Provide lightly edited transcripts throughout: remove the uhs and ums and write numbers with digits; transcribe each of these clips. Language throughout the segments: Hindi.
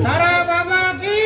तारा बाबा की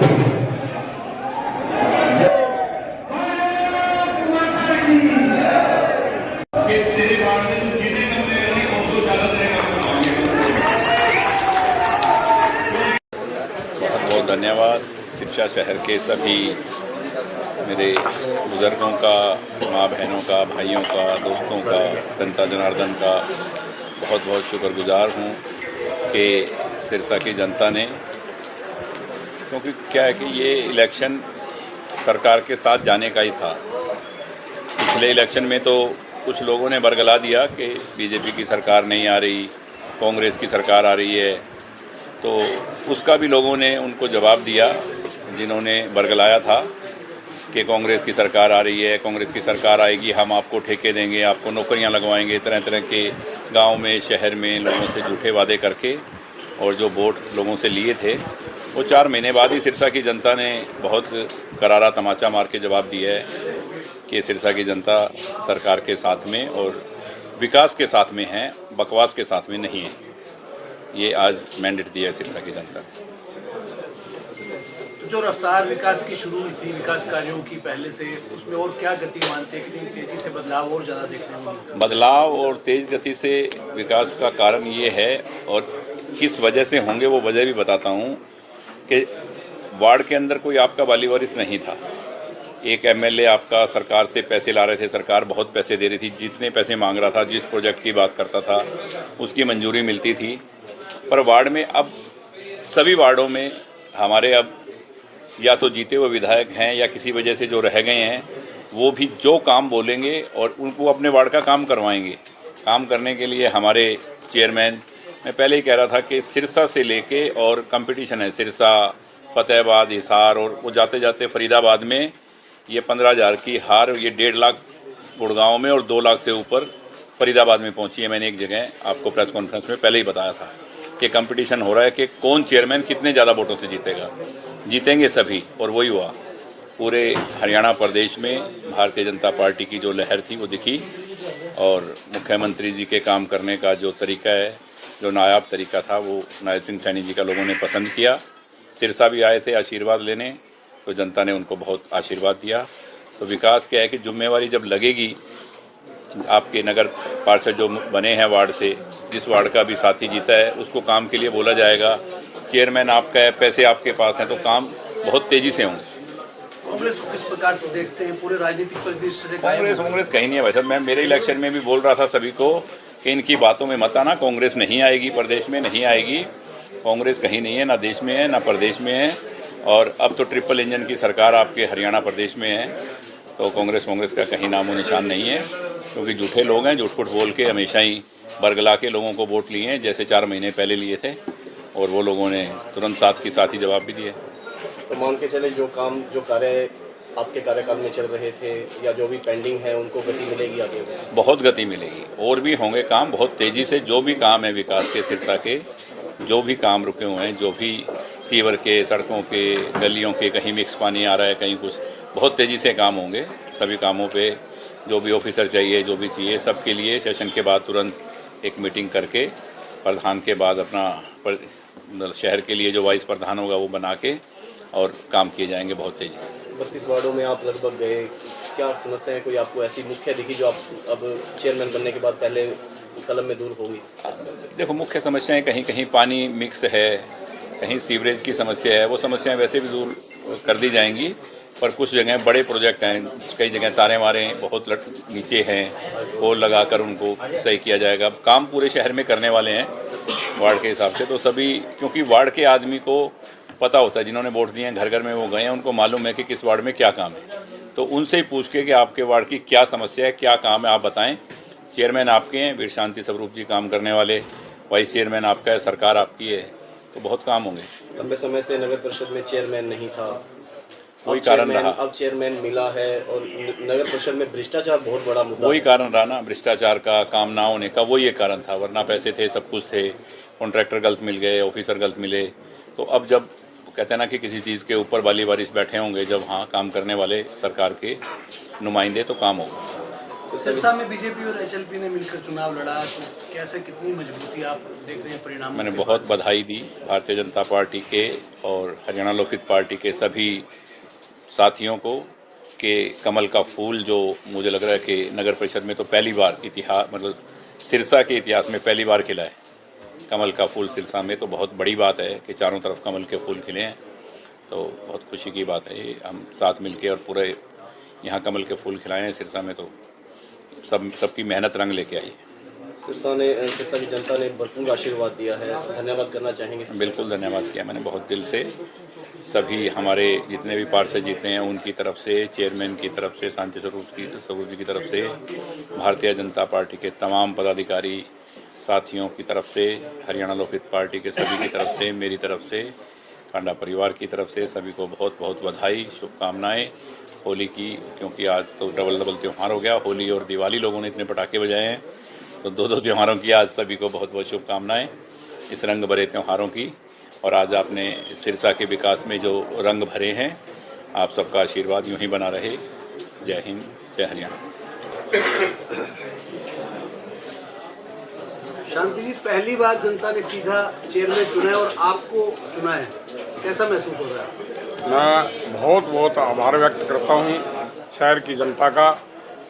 बहुत धन्यवाद। सिरसा शहर के सभी मेरे बुज़ुर्गों का, माँ बहनों का, भाइयों का, दोस्तों का, जनता जनार्दन का बहुत बहुत शुक्रगुजार हूँ कि सिरसा की जनता ने, क्योंकि क्या है कि ये इलेक्शन सरकार के साथ जाने का ही था। पिछले इलेक्शन में तो कुछ लोगों ने बरगला दिया कि बीजेपी की सरकार नहीं आ रही, कांग्रेस की सरकार आ रही है, तो उसका भी लोगों ने उनको जवाब दिया जिन्होंने बरगलाया था कि कांग्रेस की सरकार आ रही है, कांग्रेस की सरकार आएगी, हम आपको ठेके देंगे, आपको नौकरियां लगवाएंगे, तरह तरह के गांव में, शहर में लोगों से झूठे वादे करके और जो वोट लोगों से लिए थे, वो 4 महीने बाद ही सिरसा की जनता ने बहुत करारा तमाचा मार के जवाब दिया है कि सिरसा की जनता सरकार के साथ में और विकास के साथ में है, बकवास के साथ में नहीं है। ये आज मैंडेट दिया है सिरसा की जनता। जो रफ्तार विकास की शुरू हुई थी, विकास कार्यों की पहले से, उसमें और क्या गति मानते हैं? कितनी तेजी से बदलाव और ज़्यादा देखने को मिलता है? बदलाव और तेज़ गति से विकास का कारण ये है, और किस वजह से होंगे वो वजह भी बताता हूँ कि वार्ड के अंदर कोई आपका वाली वारिस नहीं था। एक एमएलए आपका सरकार से पैसे ला रहे थे, सरकार बहुत पैसे दे रही थी, जितने पैसे मांग रहा था, जिस प्रोजेक्ट की बात करता था उसकी मंजूरी मिलती थी। पर वार्ड में अब सभी वार्डों में हमारे अब या तो जीते हुए विधायक हैं या किसी वजह से जो रह गए हैं, वो भी जो काम बोलेंगे और उनको अपने वार्ड का काम करवाएंगे। काम करने के लिए हमारे चेयरमैन, मैं पहले ही कह रहा था कि सिरसा से लेके और कंपटीशन है, सिरसा, फतेहाबाद, हिसार, और वो जाते जाते फरीदाबाद में ये 15,000 की हार, ये 1.5 लाख गुड़गांव में और 2 लाख से ऊपर फरीदाबाद में पहुंची है। मैंने एक जगह आपको प्रेस कॉन्फ्रेंस में पहले ही बताया था कि कंपटीशन हो रहा है कि कौन चेयरमैन कितने ज़्यादा वोटों से जीतेगा। जीतेंगे सभी, और वही हुआ। पूरे हरियाणा प्रदेश में भारतीय जनता पार्टी की जो लहर थी वो दिखी, और मुख्यमंत्री जी के काम करने का जो तरीका है, जो नायाब तरीका था, वो नायब सिंह सैनी जी का लोगों ने पसंद किया। सिरसा भी आए थे आशीर्वाद लेने, तो जनता ने उनको बहुत आशीर्वाद दिया। तो विकास क्या है कि जिम्मेवारी जब लगेगी, आपके नगर पार्षद जो बने हैं वार्ड से, जिस वार्ड का भी साथी जीता है उसको काम के लिए बोला जाएगा, चेयरमैन आपका है, पैसे आपके पास हैं, तो काम बहुत तेज़ी से होंगे। कांग्रेस को किस प्रकार से देखते हैं पूरे राजनीतिक परिदृश्य से? कांग्रेस कहीं नहीं है भाई साहब। मैं मेरे इलेक्शन में भी बोल रहा था सभी को कि इनकी बातों में मत आना, कांग्रेस नहीं आएगी, प्रदेश में नहीं आएगी। कांग्रेस कहीं नहीं है, ना देश में है ना प्रदेश में है, और अब तो ट्रिपल इंजन की सरकार आपके हरियाणा प्रदेश में है, तो कांग्रेस का कहीं नामो निशान नहीं है, क्योंकि झूठे लोग हैं, झूठ बोल के हमेशा ही बरगला के लोगों को वोट लिए हैं, जैसे 4 महीने पहले लिए थे, और वो लोगों ने तुरंत साथ ही जवाब भी दिए। तो मान के चले जो काम, जो कार्य आपके कार्यकाल में चल रहे थे या जो भी पेंडिंग है, उनको गति मिलेगी आगे? बहुत गति मिलेगी, और भी होंगे काम बहुत तेज़ी से। जो भी काम है विकास के, सिरसा के जो भी काम रुके हुए हैं, जो भी सीवर के, सड़कों के, गलियों के, कहीं मिक्स पानी आ रहा है, कहीं कुछ, बहुत तेज़ी से काम होंगे। सभी कामों पे जो भी ऑफिसर चाहिए, जो भी चाहिए, सबके लिए सेशन के बाद तुरंत एक मीटिंग करके प्रधान के बाद अपना शहर के लिए जो वाइस प्रधान होगा वो बना के और काम किए जाएंगे बहुत तेज़ी से। 32 वार्डों में आप लगभग गए, क्या समस्या है कोई आपको ऐसी मुख्य दिखी जो आप अब चेयरमैन बनने के बाद पहले कलम में दूर होगी? देखो, मुख्य समस्याएं कहीं कहीं पानी मिक्स है, कहीं सीवरेज की समस्या है, वो समस्याएं वैसे भी दूर कर दी जाएंगी, पर कुछ जगह बड़े प्रोजेक्ट हैं, कई जगह तारे मारे बहुत नीचे हैं, पोल लगाकर उनको सही किया जाएगा। काम पूरे शहर में करने वाले हैं वार्ड के हिसाब से, तो सभी, क्योंकि वार्ड के आदमी को पता होता है, जिन्होंने वोट दिए हैं, घर घर में वो गए हैं, उनको मालूम है कि किस वार्ड में क्या काम है, तो उनसे ही पूछ के कि आपके वार्ड की क्या समस्या है, क्या काम है, आप बताएं। चेयरमैन आपके हैं, वीर शांति स्वरूप जी काम करने वाले, वाइस चेयरमैन आपका है, सरकार आपकी है, तो बहुत काम होंगे। लंबे समय से नगर परिषद में चेयरमैन नहीं था, वही कारण रहा। अब चेयरमैन मिला है, और नगर परिषद में भ्रष्टाचार बहुत बड़ा मुद्दा, वही कारण रहा ना, भ्रष्टाचार का, काम ना होने का, वही एक कारण था। वरना पैसे थे, सब कुछ थे, कॉन्ट्रैक्टर गलत मिल गए, ऑफिसर गलत मिले, तो अब जब कहते हैं ना कि किसी चीज़ के ऊपर वाली वारिस बैठे होंगे, जब हाँ काम करने वाले सरकार के नुमाइंदे, तो काम होगा। सिरसा में बीजेपी और एचएलपी ने मिलकर चुनाव लड़ा, तो कैसे कितनी मजबूती आप देख रहे हैं परिणाम? मैंने बहुत बधाई दी भारतीय जनता पार्टी के और हरियाणा लोकहित पार्टी के सभी साथियों को कि कमल का फूल जो मुझे लग रहा है कि नगर परिषद में तो पहली बार इतिहास मतलब सिरसा के इतिहास में पहली बार खिला है कमल का फूल सिरसा में, तो बहुत बड़ी बात है कि चारों तरफ कमल के फूल खिले हैं, तो बहुत खुशी की बात है ये। हम साथ मिलके और पूरे यहाँ कमल के फूल खिलाए हैं सिरसा में, तो सबकी मेहनत रंग लेके आई है। सिरसा की जनता ने भरपूर आशीर्वाद दिया है, धन्यवाद करना चाहेंगे? बिल्कुल धन्यवाद किया मैंने बहुत दिल से। सभी हमारे जितने भी पार्षद जीते हैं उनकी तरफ से, चेयरमैन की तरफ से, शांति स्वरूप जी की तरफ से, भारतीय जनता पार्टी के तमाम पदाधिकारी साथियों की तरफ से, हरियाणा लोकहित पार्टी के सभी की तरफ से, मेरी तरफ से, कांडा परिवार की तरफ से सभी को बहुत बहुत बधाई, शुभकामनाएं होली की, क्योंकि आज तो डबल त्यौहार हो गया। होली और दिवाली लोगों ने इतने पटाखे बजाए हैं, तो दो त्योहारों की आज सभी को बहुत बहुत शुभकामनाएं इस रंग भरे त्योहारों की। और आज आपने सिरसा के विकास में जो रंग भरे हैं, आप सबका आशीर्वाद यूं ही बना रहे। जय हिंद, जय हरियाणा। शांति जी, पहली बार जनता ने सीधा चेयरमैन चुना है और आपको चुना है, कैसा महसूस हो रहा है? मैं बहुत बहुत आभार व्यक्त करता हूँ शहर की जनता का,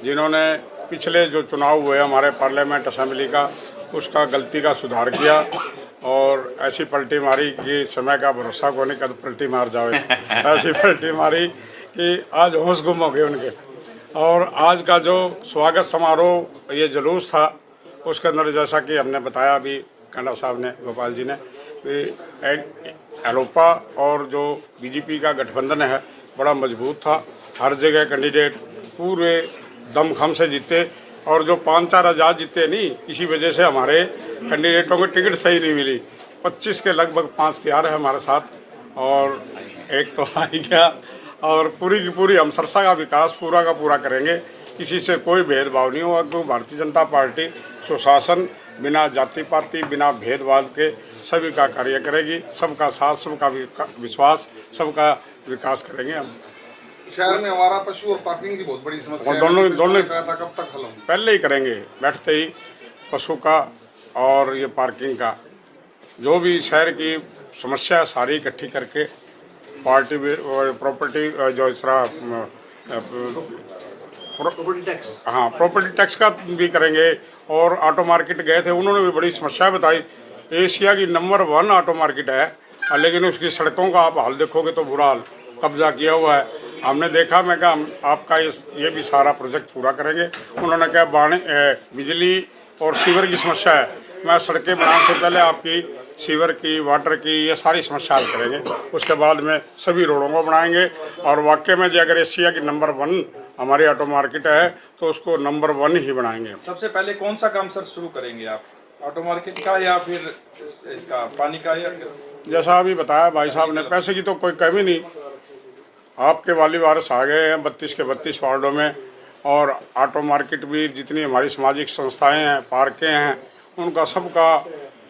जिन्होंने पिछले जो चुनाव हुए हमारे पार्लियामेंट असेंबली का, उसका गलती का सुधार किया और ऐसी पलटी मारी कि समय का भरोसा को नहीं कद पलटी मार जाए ऐसी पलटी मारी कि आज होश गुम हो गए उनके। और आज का जो स्वागत समारोह, ये जुलूस था, उसके अंदर जैसा कि हमने बताया अभी कांडा साहब ने, गोपाल जी ने, एलोपा और जो बीजेपी का गठबंधन है बड़ा मजबूत था। हर जगह कैंडिडेट पूरे दमखम से जीते, और जो 5-4 आज़ाद जीते नहीं, इसी वजह से हमारे कैंडिडेटों को टिकट सही नहीं मिली। 25 के लगभग 5 तैयार है हमारे साथ, और एक तो आ ही गया। और पूरी की पूरी हम सिरसा का विकास पूरा का पूरा करेंगे, किसी से कोई भेदभाव नहीं होगा, क्योंकि भारतीय जनता पार्टी सुशासन, बिना जाति पाति, बिना भेदभाव के सभी का कार्य करेगी। सबका साथ, सबका विश्वास, सबका विकास करेंगे हम। शहर में हमारा पशु और पार्किंग की बहुत बड़ी समस्या है, दोनों कहा था कब तक हल होंगी? पहले ही करेंगे, बैठते ही पशु का और ये पार्किंग का, जो भी शहर की समस्या है सारी इकट्ठी करके पार्टी प्रॉपर्टी जो इस तरह प्रॉपर्टी टैक्स, हाँ प्रॉपर्टी टैक्स का भी करेंगे। और ऑटो मार्केट गए थे, उन्होंने भी बड़ी समस्या बताई। एशिया की नंबर 1 ऑटो मार्केट है, लेकिन उसकी सड़कों का आप हाल देखोगे तो बुरा हाल, कब्जा किया हुआ है। हमने देखा, मैं कहा आपका ये भी सारा प्रोजेक्ट पूरा करेंगे। उन्होंने कहा बिजली और सीवर की समस्या है, मैं सड़कें बनाने से पहले आपकी सीवर की, वाटर की, ये सारी समस्या हल करेंगे, उसके बाद में सभी रोडों को बनाएंगे। और वाकई में जो अगर एशिया की नंबर 1 हमारी ऑटो मार्केट है तो उसको नंबर 1 ही बनाएंगे। सबसे पहले कौन सा काम सर शुरू करेंगे आप, ऑटो मार्केट का या फिर इसका पानी का, या जैसा अभी बताया भाई साहब ने, पैसे की तो कोई कमी नहीं। आपके वाली वारिस आ गए हैं 32 के 32 वार्डों में, और ऑटो मार्केट भी जितनी हमारी सामाजिक संस्थाएं हैं, पार्कें हैं, उनका सबका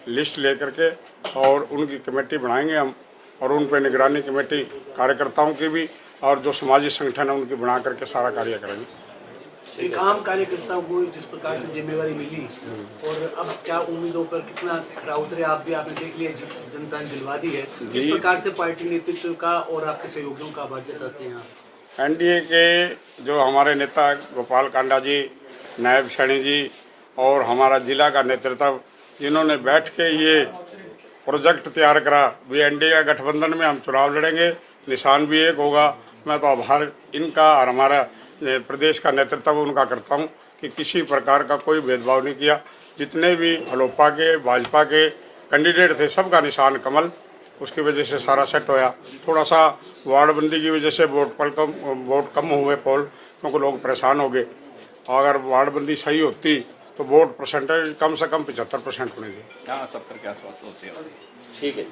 लिस्ट लेकर के और उनकी कमेटी बनाएंगे हम, और उन पर निगरानी कमेटी कार्यकर्ताओं की भी और जो सामाजिक संगठन है उनकी बना करके सारा कार्य करेंगे। एक आम कार्यकर्ता को जिस प्रकार से जिम्मेवारी मिली, और अब क्या उम्मीदों पर कितना खरा उतरे, आप भी आपने देख लिया, जनता ने दिलवा दी है। जिस प्रकार से पार्टी नेतृत्व का और आपके सहयोगियों का आभार जताते हैं आप। एनडीए के जो हमारे नेता गोपाल कांडा जी, नायब सैनी जी और हमारा जिला का नेतृत्व, जिन्होंने बैठ के ये प्रोजेक्ट तैयार करा, भी एनडीए का गठबंधन में हम चुनाव लड़ेंगे, निशान भी एक होगा। मैं तो आभार इनका और हमारा प्रदेश का नेतृत्व उनका करता हूं कि किसी प्रकार का कोई भेदभाव नहीं किया। जितने भी अलोपा के, भाजपा के कैंडिडेट थे, सबका निशान कमल, उसकी वजह से सारा सेट होया। थोड़ा सा वार्डबंदी की वजह से वोट कम हुए पोल, क्योंकि लोग परेशान हो गए। अगर वार्डबंदी सही होती तो वोट परसेंटेज कम से कम 75% होने थे। हाँ, 70 के आसपास होते हैं। ठीक है।